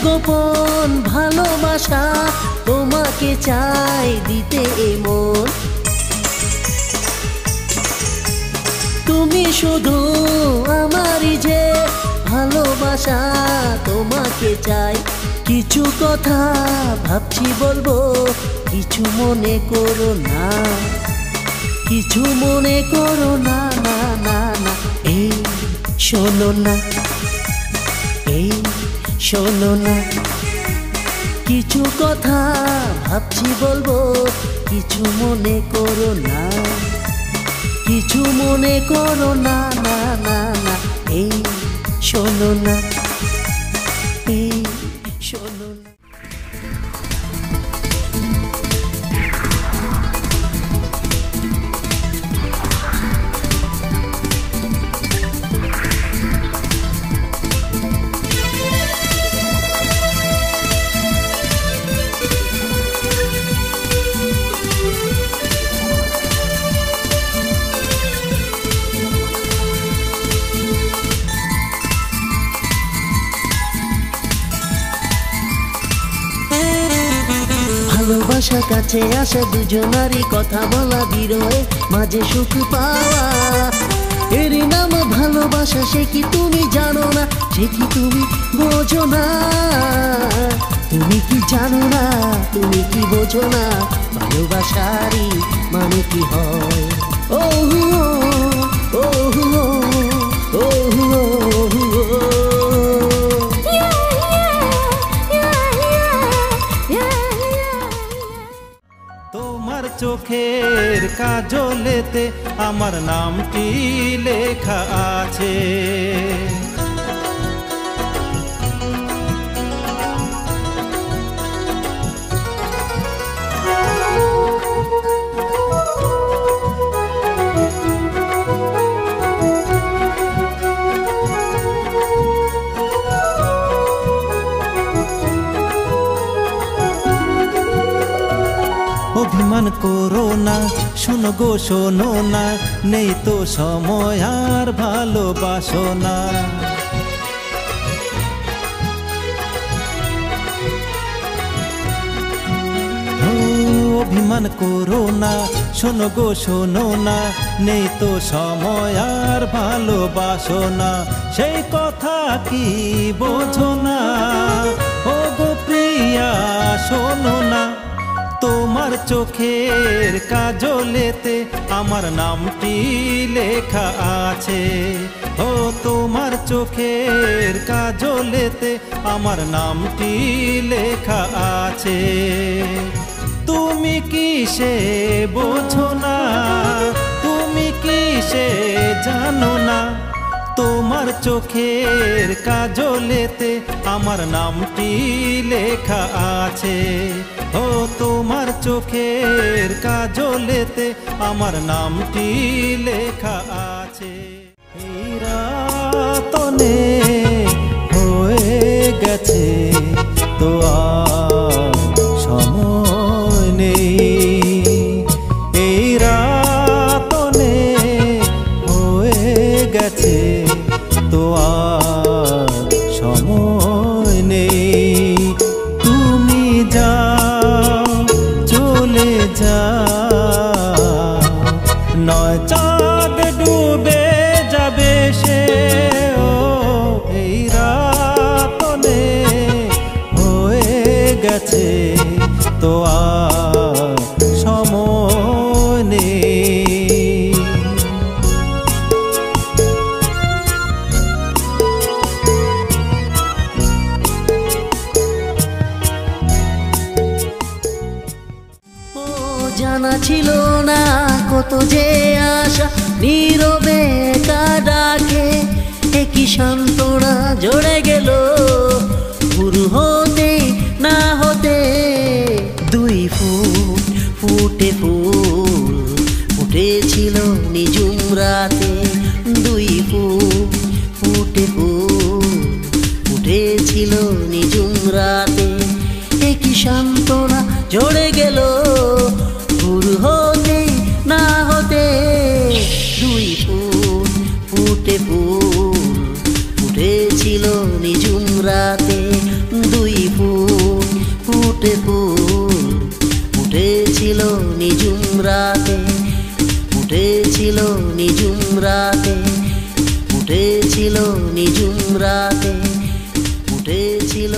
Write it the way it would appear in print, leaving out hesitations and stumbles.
গোপন ভালোবাসা তোমাকে চাই দিতে এমন, তুমি শুধু আমারই যে ভালোবাসা তোমাকে চাই। কিছু কথা ভাবছি বলবো, কিছু মনে করো না, কিছু মনে করো না, না না না। এই শোনো না, এই শোনো না, কিছু কথা ভাবছি বলবো, কিছু মনে করো না, কিছু মনে করো না, না না না। এই শোনো না, এই শোনো না। ভালোবাসা কাছে আসা দুজনারই কথা বলা, বিরহে মাঝে সুখ পাওয়া, এরই নাম ভালোবাসা। সে কি তুমি জানো না, সে কি তুমি বোঝো না, তুমি কি জানো না, তুমি কি বোঝো না, ভালোবাসারই মানে কি হয়। ও ও ও তোমার চোখের কাজলেতে আমার নামটি লেখা আছে, অভিমান করো না, শোনো গো শোনো না, নেই তো সময় আর ভালোবাসো না। অভিমান করো না, শোনো গো শোনো না, নেই তো সময় আর ভালোবাসো না। সেই কথা কি বোঝো না, ও গো প্রিয়া শোনো না। তোমার চোখের কাজলেতে আমার নামটি লেখা আছে, ও তোমার চোখের কাজলেতে আমার নামটি লেখা আছে। তুমি কি সে বোঝো না, তুমি কি সে জানো না, তোমার চোখের কাজলেতে আমার নামটি লেখা আছে, ও তোমার চোখের কাজলেতে আমার নামটি লেখা আছে। এই রাতনে হয়ে গেছে তো আর সময় নেই, এই রাতনে হয়ে গেছে তো আর সময় নেই। তুমি যাও চলে যাও, নয় চাঁদ ডুবে যাবে সে, ও এই রাতনে হয়ে গেছে তো আর সময় নেই। জানা ছিল না কত যে আশা নীরবে একা ডাকে, একই সান্ত্বনা জড়ে গেল শুরু হতে না হতে। দুই ফুট ফুটে ফুল ফুটেছিল নিঝুম রাতে, দুই ফুট ফুটে ফুল ফুটেছিল নিঝুম রাতে, একই সান্ত্বনা জড়ে গেল শুরু হতে না হতে। দুই ফুট ফুটে ফুল ফুটেছিল নিঝুম রাতে, দুই ফুট ফুটে ফুল ফুটেছিল নিঝুম রাতে, ফুটেছিল নিঝুম রাতে, ফুটেছিল নিঝুম রাতে, ফুটেছিল